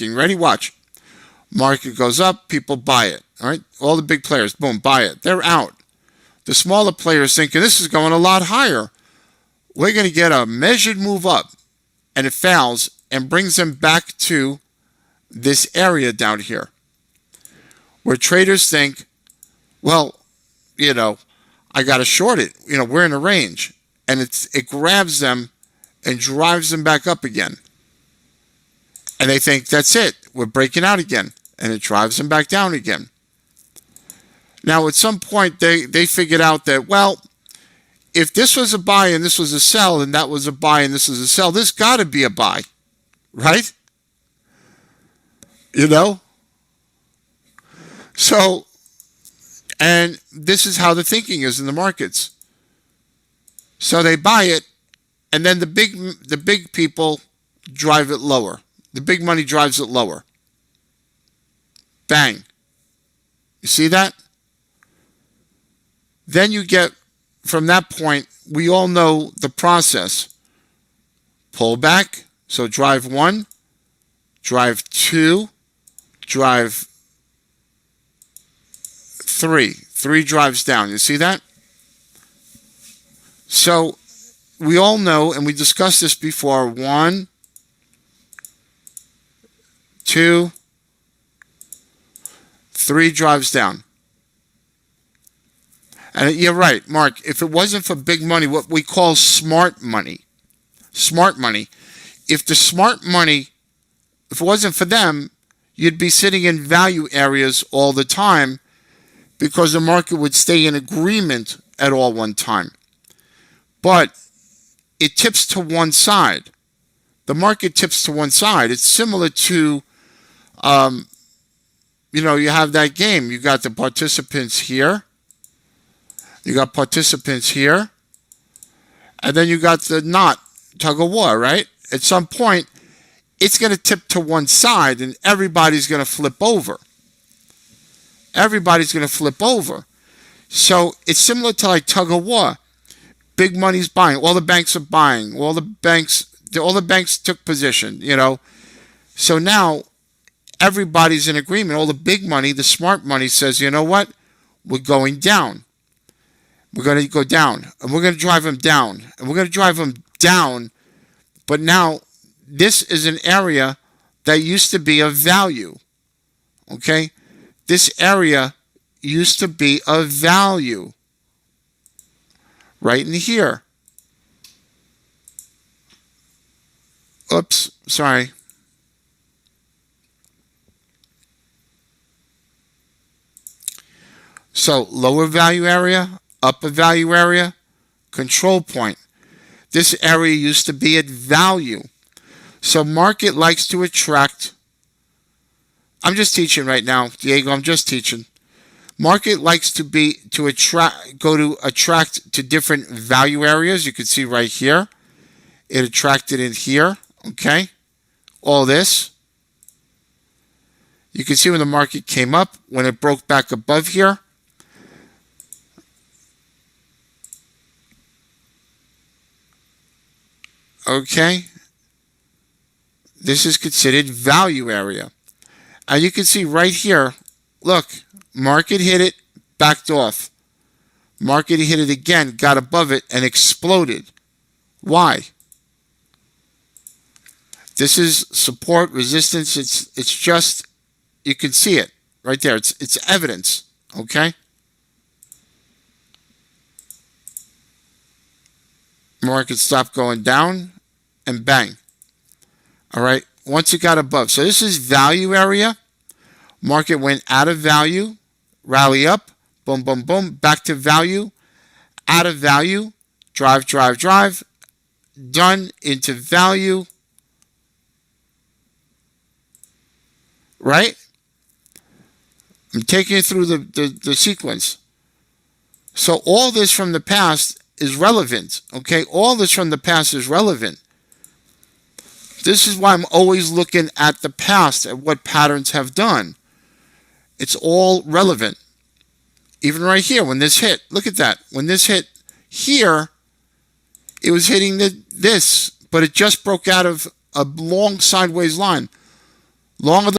Ready? Watch. Market goes up, people buy it. All right? All the big players, boom, buy it. They're out. The smaller players thinking this is going a lot higher. We're going to get a measured move up, and it fails and brings them back to this area down here where traders think, well, I got to short it. We're in a range, and it grabs them and drives them back up again. And they think that's it. We're breaking out again, and it drives them back down again. Now, at some point, they figured out that, well, if this was a buy and this was a sell, and that was a buy and this was a sell, this got to be a buy, right? So, and this is how the thinking is in the markets. So they buy it, and then the big people drive it lower. The big money drives it lower. Bang. You see that? Then you get, from that point, we all know the process. Pull back, so drive 1, drive 2, drive 3. 3 drives down. You see that? So we all know, and we discussed this before, 1, 2, 3 drives down. And you're right, Mark, if it wasn't for big money, what we call smart money, if the smart money, if it wasn't for them, you'd be sitting in value areas all the time because the market would stay in agreement at all one time. But it tips to one side. The market tips to one side. It's similar to, you have that game. You got the participants here. You got participants here. And then you got the knot, tug of war, right? At some point, it's going to tip to one side and everybody's going to flip over. Everybody's going to flip over. So it's similar to like tug of war. Big money's buying. All the banks are buying. All the banks took position, So now everybody's in agreement. All the big money, the smart money says, you know what? We're going down. We're going to go down, and we're going to drive them down, and we're going to drive them down. But now, this is an area that used to be of value. Okay? This area used to be of value. Right in here. Oops, sorry. So, lower value area, upper value area, control point. This area used to be at value. So market likes to attract. I'm just teaching right now, Diego. I'm just teaching. Market likes to attract to different value areas. You can see right here. It attracted in here. Okay. All this. You can see when the market came up, when it broke back above here. Okay, this is considered value area. And you can see right here, look, market hit it, backed off. Market hit it again, got above it, and exploded. Why? This is support, resistance. It's just, you can see it right there. It's evidence, okay? Market stopped going down, and bang. All right, once it got above. So this is value area. Market went out of value, rally up, boom, boom, boom, back to value, out of value, drive, drive, drive, done into value. Right? I'm taking you through the sequence. So all this from the past is relevant, okay? All this from the past is relevant. This is why I'm always looking at the past, at what patterns have done. It's all relevant. Even right here, when this hit, look at that. When this hit here, it was hitting this, but it just broke out of a long sideways line. Long of the